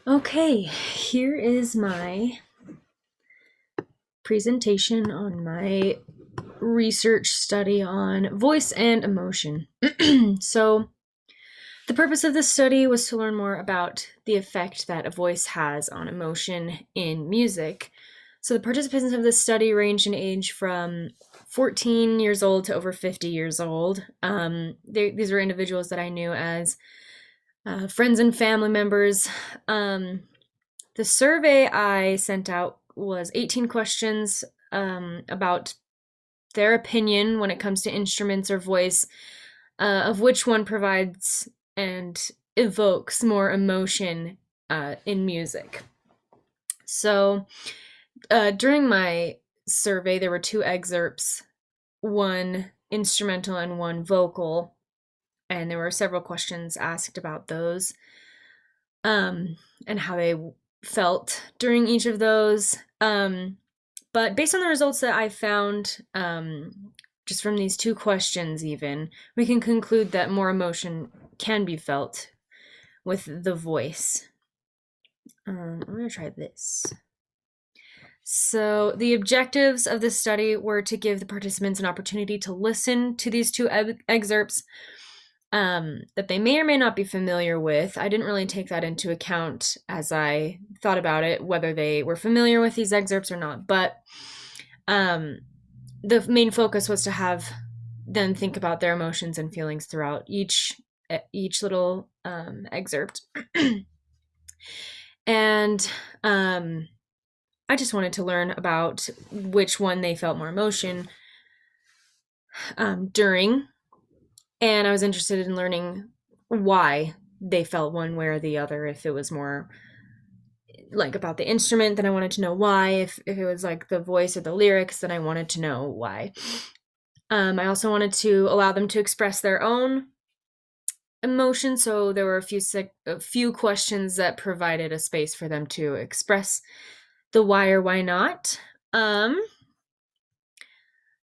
Okay, here is my presentation on my research study on voice and emotion. So, the purpose of this study was to learn more about the effect that a voice has on emotion in music. So, the participants of this study ranged in age from 14 years old to over 50 years old. These were individuals that I knew as friends and family members. The survey I sent out was 18 questions about their opinion when it comes to instruments or voice, of which one provides and evokes more emotion in music. So during my survey, there were two excerpts, one instrumental and one vocal, and there were several questions asked about those and how they felt during each of those. But based on the results that I found, just from these two questions, even, we can conclude that more emotion can be felt with the voice. I'm going to try this. So, the objectives of this study were to give the participants an opportunity to listen to these two excerpts that they may or may not be familiar with. I didn't really take that into account as I thought about it, whether they were familiar with these excerpts or not. But the main focus was to have them think about their emotions and feelings throughout each little excerpt. And I just wanted to learn about which one they felt more emotion during, and I was interested in learning why they felt one way or the other. If it was more like about the instrument, then I wanted to know why. If it was like the voice or the lyrics, then I wanted to know why. I also wanted to allow them to express their own emotion, so there were a few questions that provided a space for them to express the why or why not.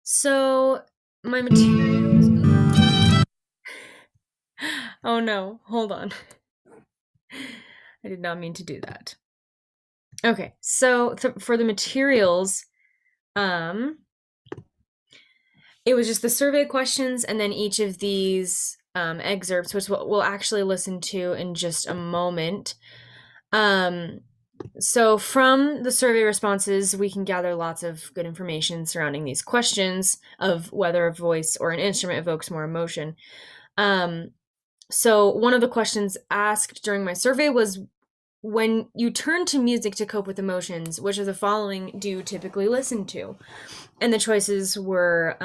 So my materials. Oh no, hold on. I did not mean to do that. Okay, so for the materials, it was just the survey questions and then each of these excerpts, which we'll actually listen to in just a moment. So from the survey responses, we can gather lots of good information surrounding these questions of whether a voice or an instrument evokes more emotion. So one of the questions asked during my survey was, when you turn to music to cope with emotions, which of the following do you typically listen to? And the choices were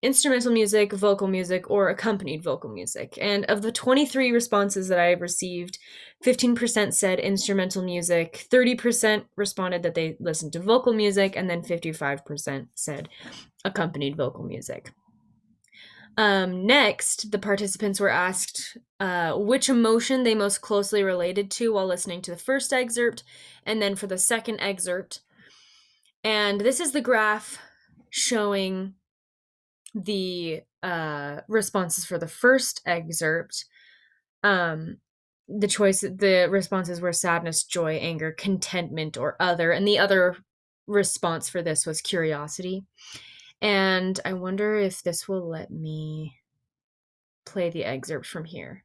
instrumental music, vocal music, or accompanied vocal music. And of the 23 responses that I received, 15% said instrumental music, 30% responded that they listened to vocal music, and then 55% said accompanied vocal music. Next, the participants were asked which emotion they most closely related to while listening to the first excerpt, and then for the second excerpt. And this is the graph showing the responses for the first excerpt. The responses were sadness, joy, anger, contentment, or other, and the other response for this was curiosity. And I wonder if this will let me play the excerpt from here.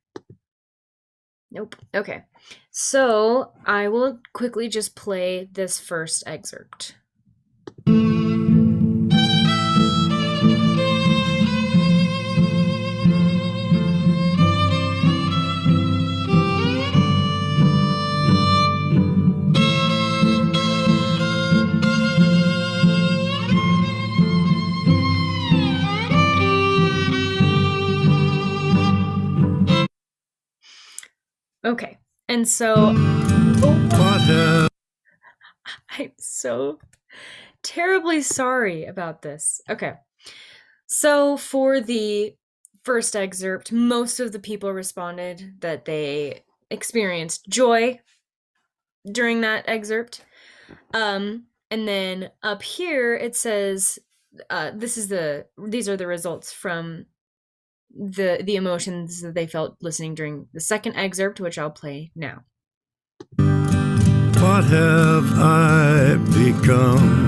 Nope. Okay. So I will quickly just play this first excerpt. Okay. And so I'm so terribly sorry about this. Okay. So for the first excerpt, most of the people responded that they experienced joy during that excerpt. And then up here it says these are the results from the emotions that they felt listening during the second excerpt, which I'll play now. What have I become?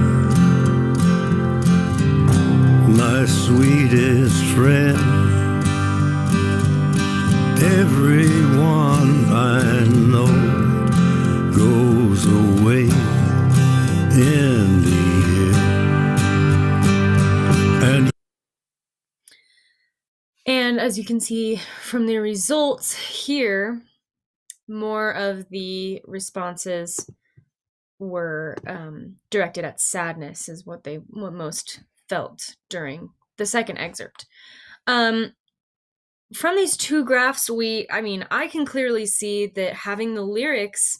My sweetest friend. Everyone I know goes away in the end. And as you can see from the results here, more of the responses were directed at sadness, is what most felt during the second excerpt. From these two graphs, I can clearly see that having the lyrics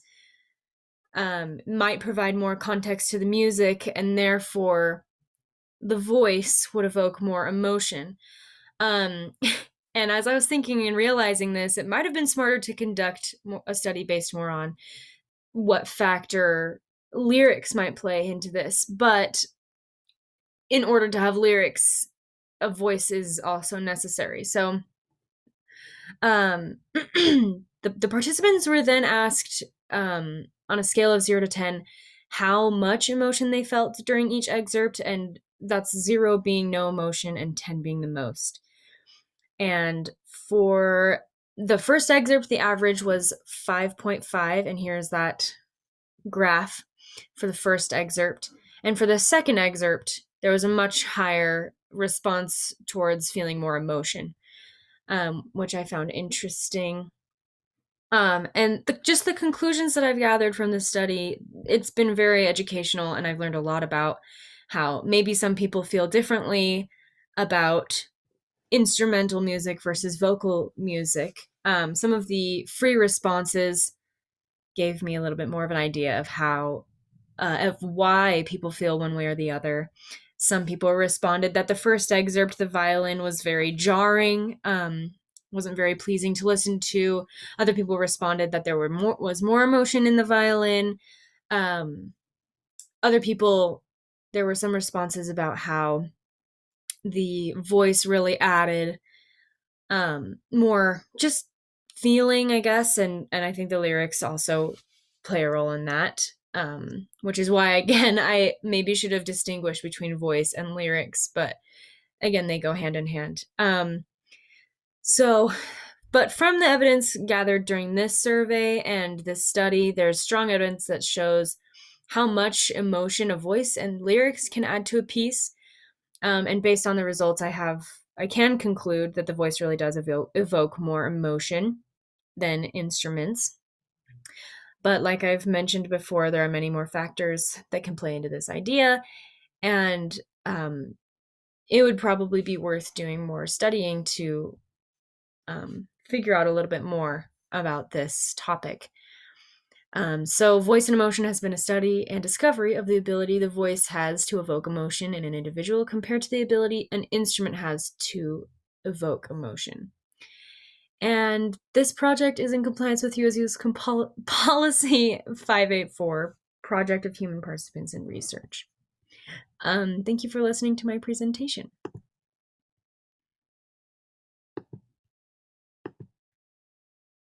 might provide more context to the music, and therefore the voice would evoke more emotion. And as I was thinking and realizing this, it might have been smarter to conduct a study based more on what factor lyrics might play into this. But in order to have lyrics, a voice is also necessary. So the participants were then asked on a scale of 0 to 10 how much emotion they felt during each excerpt, and that's 0 being no emotion and 10 being the most. And for the first excerpt, the average was 5.5, and here's that graph for the first excerpt. And for the second excerpt, there was a much higher response towards feeling more emotion, which I found interesting. And just the conclusions that I've gathered from this study, it's been very educational, and I've learned a lot about how maybe some people feel differently about instrumental music versus vocal music. Some of the free responses gave me a little bit more of an idea of why people feel one way or the other. Some people responded that the first excerpt, the violin, was very jarring, wasn't very pleasing to listen to. Other people responded that there was more emotion in the violin. Other people, there were some responses about how the voice really added more just feeling, I guess, and I think the lyrics also play a role in that. Which is why, again, I maybe should have distinguished between voice and lyrics, but again, they go hand in hand. So, but from the evidence gathered during this survey and this study, there's strong evidence that shows how much emotion a voice and lyrics can add to a piece. And based on the results I can conclude that the voice really does evoke more emotion than instruments. But like I've mentioned before, there are many more factors that can play into this idea, and it would probably be worth doing more studying to figure out a little bit more about this topic. So voice and emotion has been a study and discovery of the ability the voice has to evoke emotion in an individual compared to the ability an instrument has to evoke emotion. And this project is in compliance with USU's Policy 584, Project of Human Participants in Research. Thank you for listening to my presentation.